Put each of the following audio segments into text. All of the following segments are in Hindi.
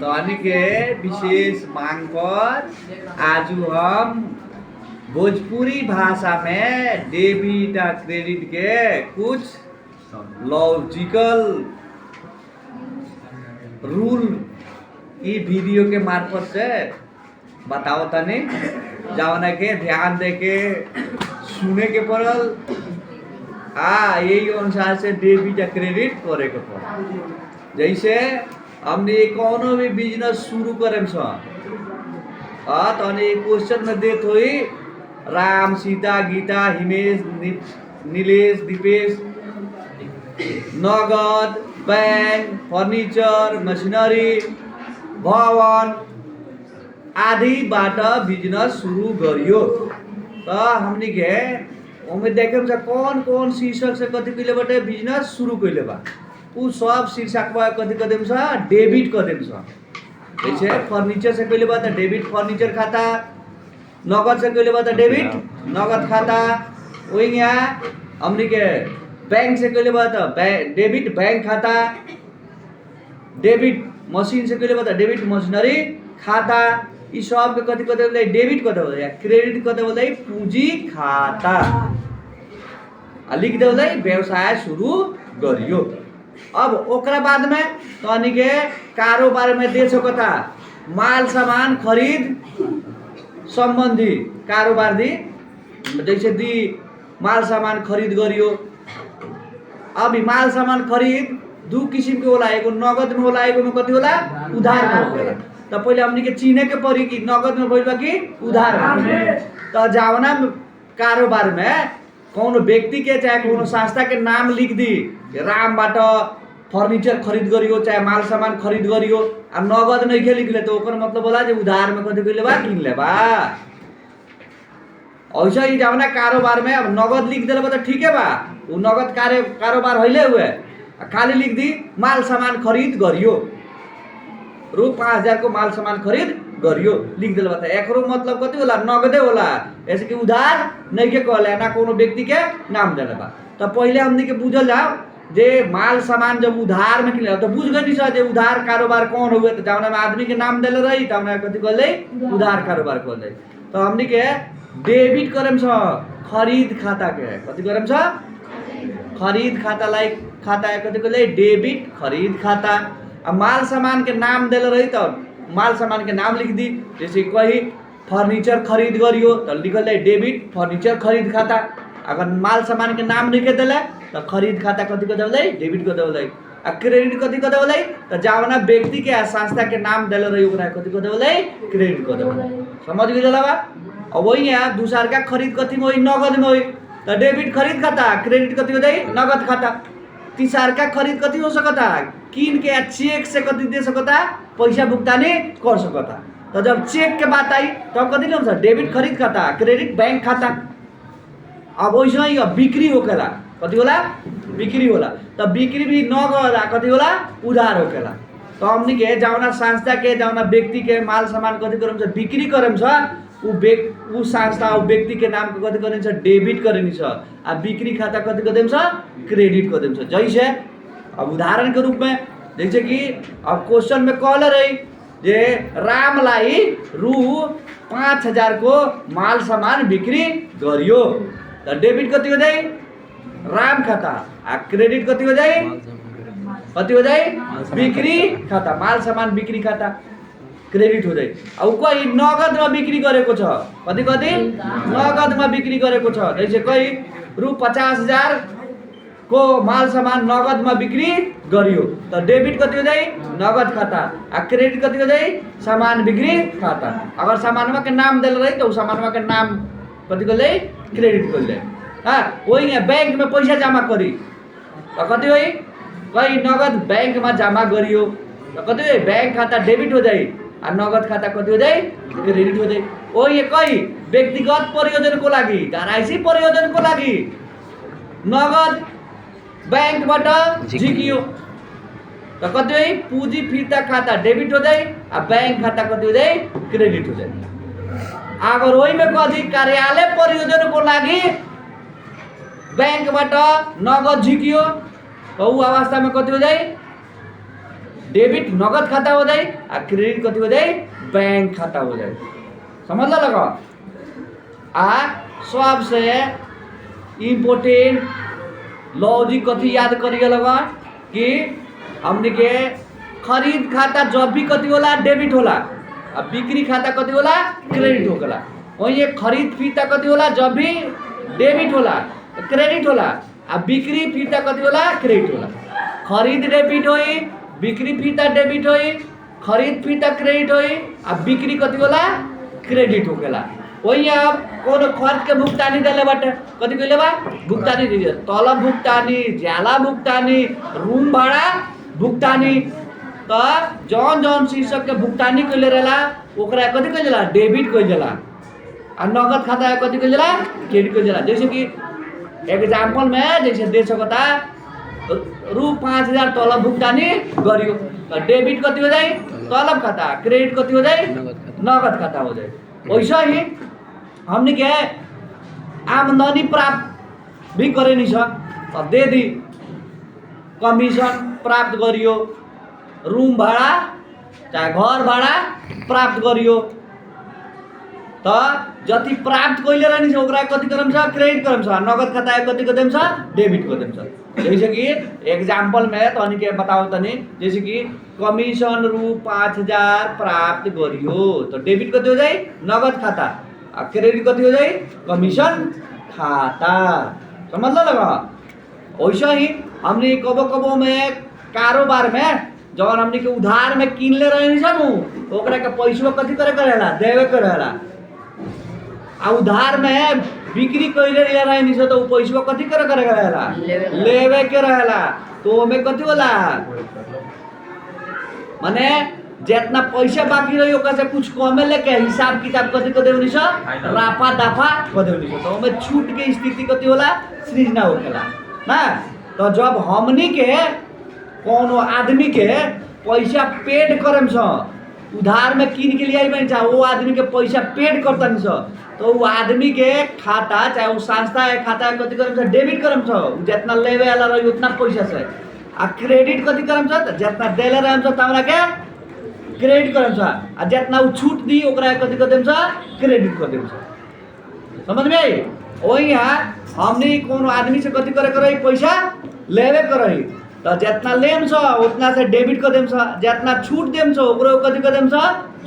तहनी के विशेष मांग पर आज हम भोजपुरी भाषा में डेबिट और क्रेडिट के कुछ लॉजिकल रूल ई वीडियो के मार्फत से बताओ तनी जवना के ध्यान दे के सुने के पड़ल यही अनुसार से डेबिट या क्रेडिट करे के पड़ल। जैसे हमने कोनो भी बिजनेस शुरू करें तो क्वेश्चन में देत हुई राम सीता गीता हिमेश नीलेश दीपेश नगद बैंक फर्नीचर मशीनरी भवन आदि बाट बिजनेस शुरू करियो तो हमने के उमें देखे कौन कौन शीर्षक से कथी कैले बाटे बिजनेस शुरू कैले बा उ सब शीर्षक बा कथी कर देम सा डेबिट कर देम सा। जैसे फर्नीचर से कैले बा त डेबिट फर्नीचर खाता, नगद से कैले बा त डेबिट नगद खाता, वही यहाँ हमने के बैंक से कैले बा त डेबिट बैंक खाता, डेबिट मशीन से कैले बा त डेबिट मशीनरी खाता, ई सब के कथी कहते बोले डेबिट कहते बोले क्रेडिट कहते बोले पूंजी खाता लिख दे बोले व्यवसाय शुरू करियो। अब ओकरा बाद में तहनी के कारोबार में दे सकता माल सामान खरीद संबंधी कारोबार दी जैसे दी माल सामान खरीद करियो। अब माल सामान खरीद दू किस्म के होला, एगो नगद में होला, एगो में कथी होला उधार में होला। तो पहले हमने के चीने के पड़ी कि नगद में भइल बा कि उधार में। तो जावना कारोबार में कौन व्यक्ति के चाहे कौन संस्था के नाम लिख दी राम बाट फर्नीचर खरीद करियो चाहे माल सामान खरीद करियो आ नगद नहीं के लिखले तो ओकर मतलब होला जे उधार में कथी कइले बा किन ले बा। ऐसा ही जावना कारोबार में अब नगद लिख देले बा तो ठीक है बा, उ नगद कारोबार होइले हुए खाली लिख दी माल सामान खरीद करियो रू 5000 को माल सामान खरीद करियो लिख दिल बता। एकरो मतलब कथी होला नगदे होला, ऐसे कि उधार नहीं के कहले ना कोनो व्यक्ति के नाम देले बा। तो पहले हमनी के बुझल जाओ जे माल सामान जब उधार में किले तो बुझ गई जे उधार कारोबार कौन हुए तो जवना में आदमी के नाम देले रही तवना कथी कहले उधार कारोबार कहले। तो हमनी के डेबिट करम छ खरीद खाता के कथी करम छ खरीद खाता लाइक खाता कथी कहले डेबिट खरीद खाता। अब माल सामान के नाम देले रही तो माल सामान के नाम लिख दी जैसे कही फर्नीचर खरीद करियो तो लिखल है डेबिट फर्नीचर खरीद खाता। अगर माल सामान के नाम लिखे दिले तो खरीद खाता कथी कर देले डेबिट कर देले। आ क्रेडिट कथी कर देले तो जावना व्यक्ति के संस्था के नाम देले रही ओकरा कथी कर देले क्रेडिट कर देले। समझ गेला बा। अब वही है दूसर का खरीद कथी में नगद में तो डेबिट खरीद खाता, क्रेडिट कथी हो जाए नगद खाता। तीसर का खरीद कथी हो सकता किन के चेक से कथी दे सकता पैसा भुगतानी कर सकता। तो जब चेक के बात आई तब कथी लेम सर डेबिट खरीद खाता क्रेडिट बैंक खाता। अब वैसे ही बिक्री होकेला कथी होला बिक्री होला तो बिक्री भी नगद कथी होला उधार होकेला। तो हमनी के जवना संस्था के जवना व्यक्ति के माल सामान कथी करम छ बिक्री करम छ उ संस्था उ व्यक्ति के नाम को कथी करनी छ डेबिट करनी छ आ बिक्री खाता कथी कर देम छ क्रेडिट कर देम छ। जैसे अब उदाहरण के रूप में जैसे कि अब क्वेश्चन में कहले रही जे रामलाई रू 5000 को माल सामान बिक्री करियो तो डेबिट कथी हो जाए राम खाता आ क्रेडिट कथी हो जाए बिक्री खाता माल सामान बिक्री खाता क्रेडिट हो जाए। अब कोई नगद में बिक्री करेको छ कथी कथी नगद में बिक्री करेको छ जैसे कोई रू 50000 को माल सामान नगद में बिक्री करियो तो डेबिट कथी हो जाए नगद खाता आ क्रेडिट कथी हो जाए सामान बिक्री खाता। अगर सामानवा के नाम देले रही तो सामानवा के नाम कथी कर ले क्रेडिट कर ले। हाँ वही है बैंक में पैसा जमा करी तो कथी होई कहीं नगद बैंक में जमा करियो तो कथी होई बैंक खाता डेबिट हो जाए आ नगद खाता कथी हो जाए क्रेडिट हो जाए। वही है कहीं व्यक्तिगत प्रयोजन को लागि घरायसी प्रयोजन को लागि नगद बैंक बाट झिकियो तो कथी होई पूंजी फिर्ता खाता डेबिट हो जाए आ बैंक खाता कथी हो जाए क्रेडिट हो जाए। अगर वही में कथी कार्यालय प्रयोजन को लागि बैंक बाट नगद झिकियो तो उ अवस्था में कथी हो जाए डेबिट नगद खाता हो जाए आ क्रेडिट कथी हो जाए बैंक खाता हो जाए। समझ लगा। आ सबसे इम्पोर्टेंट लॉजिक कथी याद करिए लगा कि हमने के खरीद खाता जब भी कथी होला डेबिट होला, अब बिक्री खाता कथी होला क्रेडिट होला। वही खरीद फीता कथी होला जब भी डेबिट होला क्रेडिट होला, आ बिक्री फीता कथी होला क्रेडिट होला। खरीद डेबिट होई, बिक्री फीता डेबिट होई, खरीद फीता क्रेडिट होई, आ बिक्री कथी होला क्रेडिट होकेला। वही अब कोनो खर्च के भुगतानी देले बाटे कथी कइले बा भुगतानी दीजिए, तलब भुगतानी, ज्याला भुगतानी, रूम भाड़ा भुगतानी, तो जौन जौन शीर्षक के भुगतानी कइले रहेला ओकरा कथी कइल जाला डेबिट कइल जाला, आ नगद खाता कथी कइल जाला क्रेडिट कइल जाला। जैसे कि एग्जाम्पल में जैसे दे सकता रु 5000 तलब भुगतानी गरियो तो डेबिट कथी हो जाए तलब खाता, क्रेडिट कथी हो जाए नगद खाता हो जाए। वैसा ही हमने के आमदनी प्राप्त भी करे नहीं तो दे दी, कमीशन प्राप्त करियो, रूम भाड़ा चाहे घर भाड़ा प्राप्त करियो, तो जति प्राप्त कइले रहनी छ ओकरा कथी करम छ क्रेडिट करम छ, नगद खाता कथी कर देम छ डेबिट कर देम छ। जैसे कि एग्जाम्पल में तनी के बताओ तनी, जैसे कि कमीशन रु 5000 प्राप्त करियो तो डेबिट कथी हो जाए नगद खाता, आ क्रेडिट कथी हो जाए कमीशन खाता। समझ लगा। वैसा ही हमने कबो कबो में कारोबार में जब हमने के उधार में किनले रहनी छ ओकरा के पैसा कथी करे करेला देवे करेला, आ उधार में बिक्री कइले रहनी छ तो पैसा कथी करे करेला लेवे के रहेला। तो ओमे कथी होला माने जितना पैसा बाकी रही ओकरा से कुछ कमे लेके हिसाब किताब कथी कर देवनी छ राफा दफा कर देवनी छ, तो ओमे छूट के स्थिति कथी होला सृजना होखेला ना। तो जब हमनी के कोनो आदमी के पैसा पेड करम छ उधार में किन के लिए आई बन वो आदमी के पैसा पेड करतन छ तो वो आदमी के खाता चाहे वो संस्था है खाता है कथी करम छ डेबिट करम छ, जितना लेवे वाला रही उतना पैसा से, आ क्रेडिट कथी करम छ जितना देले रहम छ तमरा के क्रेडिट करम छ, आ जितना वो छूट दी ओकरा कथी कर देम छ क्रेडिट कर देम छ। समझ में आई। वही हमने कोनो आदमी से कथी करे करई पैसा लेवे करई तो जितना लेम छ उतना से डेबिट कर देम छ, जितना छूट देम छ ओकरो कथी कर देम छ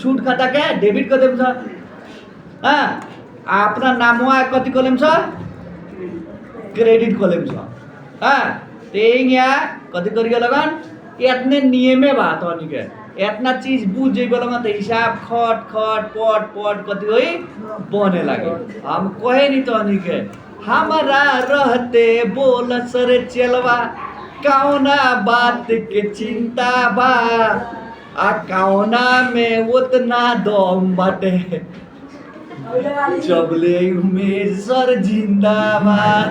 छूट खाता के डेबिट कर देम छ। हां अपना नामवा कथी कर लेम छ क्रेडिट कर लेम छ। हां तेंगिया कथी करियो लगन इतने नियमे बात हनी के इतना चीज बुझ जेबे लगन त हिसाब खट खट पट पट कथी होई बने लागे। हम कहे नहीं तो हनी के हमारा रहते बोल सरे चलवा कौना बात के चिंता बा, आ कौना में उतना दम बाटे चबले उमेश सर जिंदाबाद।